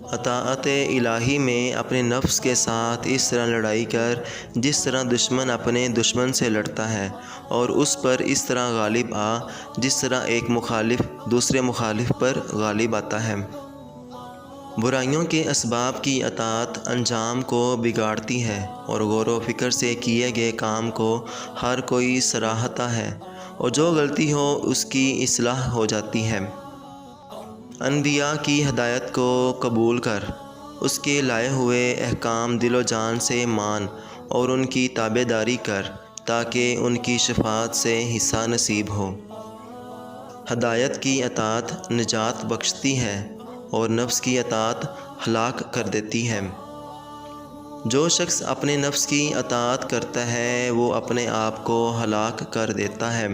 اطاعت الہی میں اپنے نفس کے ساتھ اس طرح لڑائی کر جس طرح دشمن اپنے دشمن سے لڑتا ہے، اور اس پر اس طرح غالب آ جس طرح ایک مخالف دوسرے مخالف پر غالب آتا ہے۔ برائیوں کے اسباب کی اطاعت انجام کو بگاڑتی ہے، اور غور و فکر سے کیے گئے کام کو ہر کوئی سراہتا ہے، اور جو غلطی ہو اس کی اصلاح ہو جاتی ہے۔ انبیاء کی ہدایت کو قبول کر، اس کے لائے ہوئے احکام دل و جان سے مان اور ان کی تابع داری کر تاکہ ان کی شفاعت سے حصہ نصیب ہو۔ ہدایت کی اطاعت نجات بخشتی ہے اور نفس کی اطاعت ہلاک کر دیتی ہے۔ جو شخص اپنے نفس کی اطاعت کرتا ہے وہ اپنے آپ کو ہلاک کر دیتا ہے۔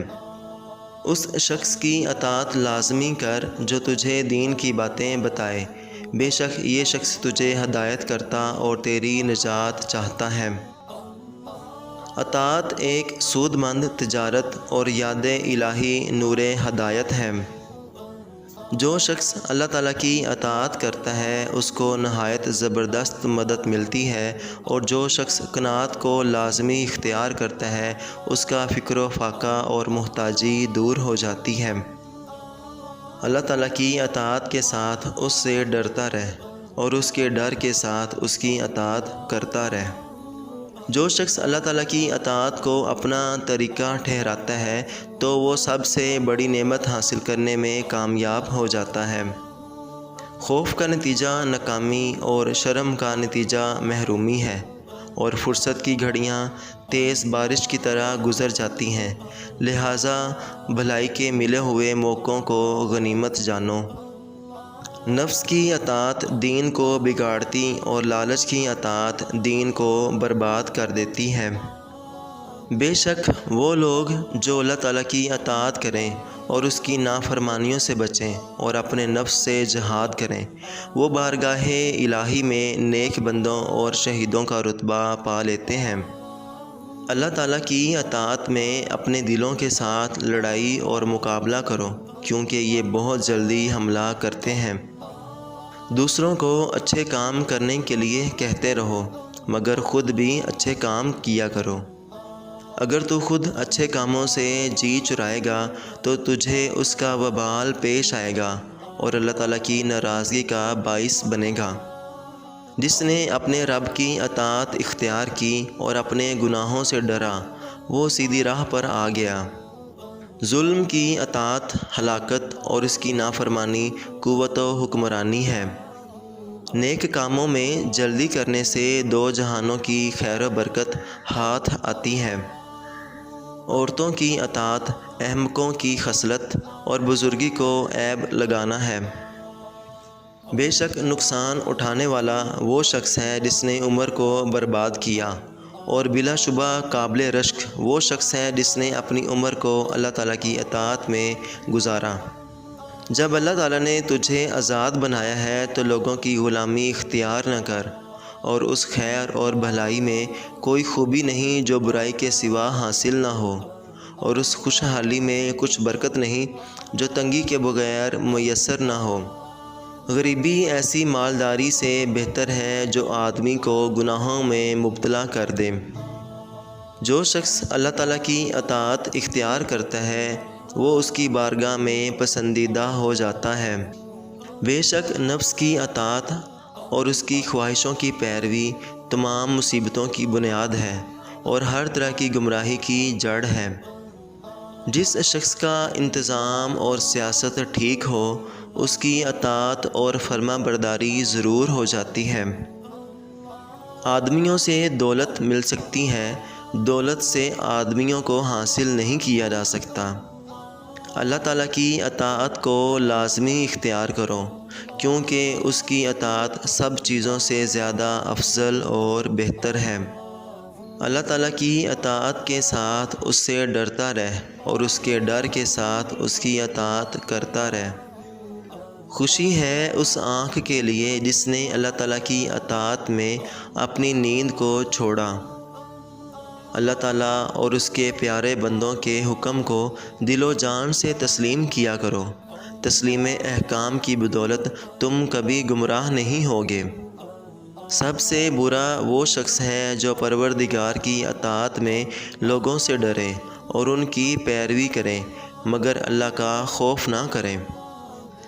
اس شخص کی اطاعت لازمی کر جو تجھے دین کی باتیں بتائے، بے شک یہ شخص تجھے ہدایت کرتا اور تیری نجات چاہتا ہے۔ اطاعت ایک سود مند تجارت اور یاد الہی نور ہدایت ہے۔ جو شخص اللہ تعالیٰ کی اطاعت کرتا ہے اس کو نہایت زبردست مدد ملتی ہے، اور جو شخص قناعت کو لازمی اختیار کرتا ہے اس کا فقر و فاقہ اور محتاجی دور ہو جاتی ہے۔ اللہ تعالیٰ کی اطاعت کے ساتھ اس سے ڈرتا رہ اور اس کے ڈر کے ساتھ اس کی اطاعت کرتا رہ۔ جو شخص اللہ تعالیٰ کی اطاعت کو اپنا طریقہ ٹھہراتا ہے تو وہ سب سے بڑی نعمت حاصل کرنے میں کامیاب ہو جاتا ہے۔ خوف کا نتیجہ ناکامی اور شرم کا نتیجہ محرومی ہے، اور فرصت کی گھڑیاں تیز بارش کی طرح گزر جاتی ہیں، لہٰذا بھلائی کے ملے ہوئے موقعوں کو غنیمت جانو۔ نفس کی اطاعت دین کو بگاڑتی اور لالچ کی اطاعت دین کو برباد کر دیتی ہے۔ بے شک وہ لوگ جو اللہ تعالیٰ کی اطاعت کریں اور اس کی نافرمانیوں سے بچیں اور اپنے نفس سے جہاد کریں، وہ بارگاہ الہی میں نیک بندوں اور شہیدوں کا رتبہ پا لیتے ہیں۔ اللہ تعالیٰ کی اطاعت میں اپنے دلوں کے ساتھ لڑائی اور مقابلہ کرو، کیونکہ یہ بہت جلدی حملہ کرتے ہیں۔ دوسروں کو اچھے کام کرنے کے لیے کہتے رہو، مگر خود بھی اچھے کام کیا کرو۔ اگر تو خود اچھے کاموں سے جی چرائے گا تو تجھے اس کا وبال پیش آئے گا اور اللہ تعالیٰ کی ناراضگی کا باعث بنے گا۔ جس نے اپنے رب کی اطاعت اختیار کی اور اپنے گناہوں سے ڈرا وہ سیدھی راہ پر آ گیا۔ ظلم کی اطاعت ہلاکت اور اس کی نافرمانی قوت و حکمرانی ہے۔ نیک کاموں میں جلدی کرنے سے دو جہانوں کی خیر و برکت ہاتھ آتی ہے۔ عورتوں کی اطاعت احمقوں کی خصلت اور بزرگی کو عیب لگانا ہے۔ بے شک نقصان اٹھانے والا وہ شخص ہے جس نے عمر کو برباد کیا، اور بلا شبہ قابل رشک وہ شخص ہے جس نے اپنی عمر کو اللہ تعالیٰ کی اطاعت میں گزارا۔ جب اللہ تعالیٰ نے تجھے آزاد بنایا ہے تو لوگوں کی غلامی اختیار نہ کر، اور اس خیر اور بھلائی میں کوئی خوبی نہیں جو برائی کے سوا حاصل نہ ہو، اور اس خوشحالی میں کچھ برکت نہیں جو تنگی کے بغیر میسر نہ ہو۔ غریبی ایسی مالداری سے بہتر ہے جو آدمی کو گناہوں میں مبتلا کر دے۔ جو شخص اللہ تعالیٰ کی اطاعت اختیار کرتا ہے وہ اس کی بارگاہ میں پسندیدہ ہو جاتا ہے۔ بے شک نفس کی اطاعت اور اس کی خواہشوں کی پیروی تمام مصیبتوں کی بنیاد ہے اور ہر طرح کی گمراہی کی جڑ ہے۔ جس شخص کا انتظام اور سیاست ٹھیک ہو اس کی اطاعت اور فرما برداری ضرور ہو جاتی ہے۔ آدمیوں سے دولت مل سکتی ہے، دولت سے آدمیوں کو حاصل نہیں کیا جا سکتا۔ اللہ تعالیٰ کی اطاعت کو لازمی اختیار کرو، کیونکہ اس کی اطاعت سب چیزوں سے زیادہ افضل اور بہتر ہے۔ اللہ تعالیٰ کی اطاعت کے ساتھ اس سے ڈرتا رہ اور اس کے ڈر کے ساتھ اس کی اطاعت کرتا رہ۔ خوشی ہے اس آنکھ کے لیے جس نے اللہ تعالیٰ کی اطاعت میں اپنی نیند کو چھوڑا۔ اللہ تعالیٰ اور اس کے پیارے بندوں کے حکم کو دل و جان سے تسلیم کیا کرو، تسلیم احکام کی بدولت تم کبھی گمراہ نہیں ہوگے۔ سب سے برا وہ شخص ہے جو پروردگار کی اطاعت میں لوگوں سے ڈرے اور ان کی پیروی کرے مگر اللہ کا خوف نہ کرے۔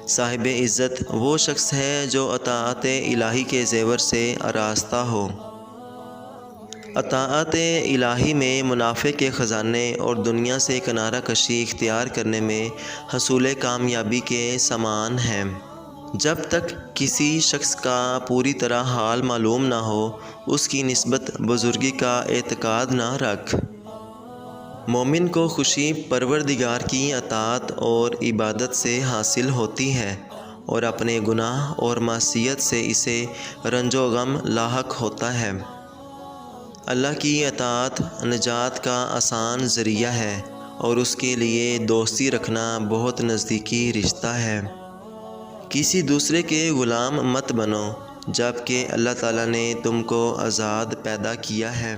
صاحب عزت وہ شخص ہے جو اطاعت الہی کے زیور سے آراستہ ہو۔ اطاعت الہی میں منافع کے خزانے اور دنیا سے کنارہ کشی اختیار کرنے میں حصول کامیابی کے سامان ہیں۔ جب تک کسی شخص کا پوری طرح حال معلوم نہ ہو اس کی نسبت بزرگی کا اعتقاد نہ رکھ۔ مومن کو خوشی پروردگار کی اطاعت اور عبادت سے حاصل ہوتی ہے اور اپنے گناہ اور معصیت سے اسے رنج و غم لاحق ہوتا ہے۔ اللہ کی اطاعت نجات کا آسان ذریعہ ہے اور اس کے لیے دوستی رکھنا بہت نزدیکی رشتہ ہے۔ کسی دوسرے کے غلام مت بنو جب کہ اللہ تعالیٰ نے تم کو آزاد پیدا کیا ہے۔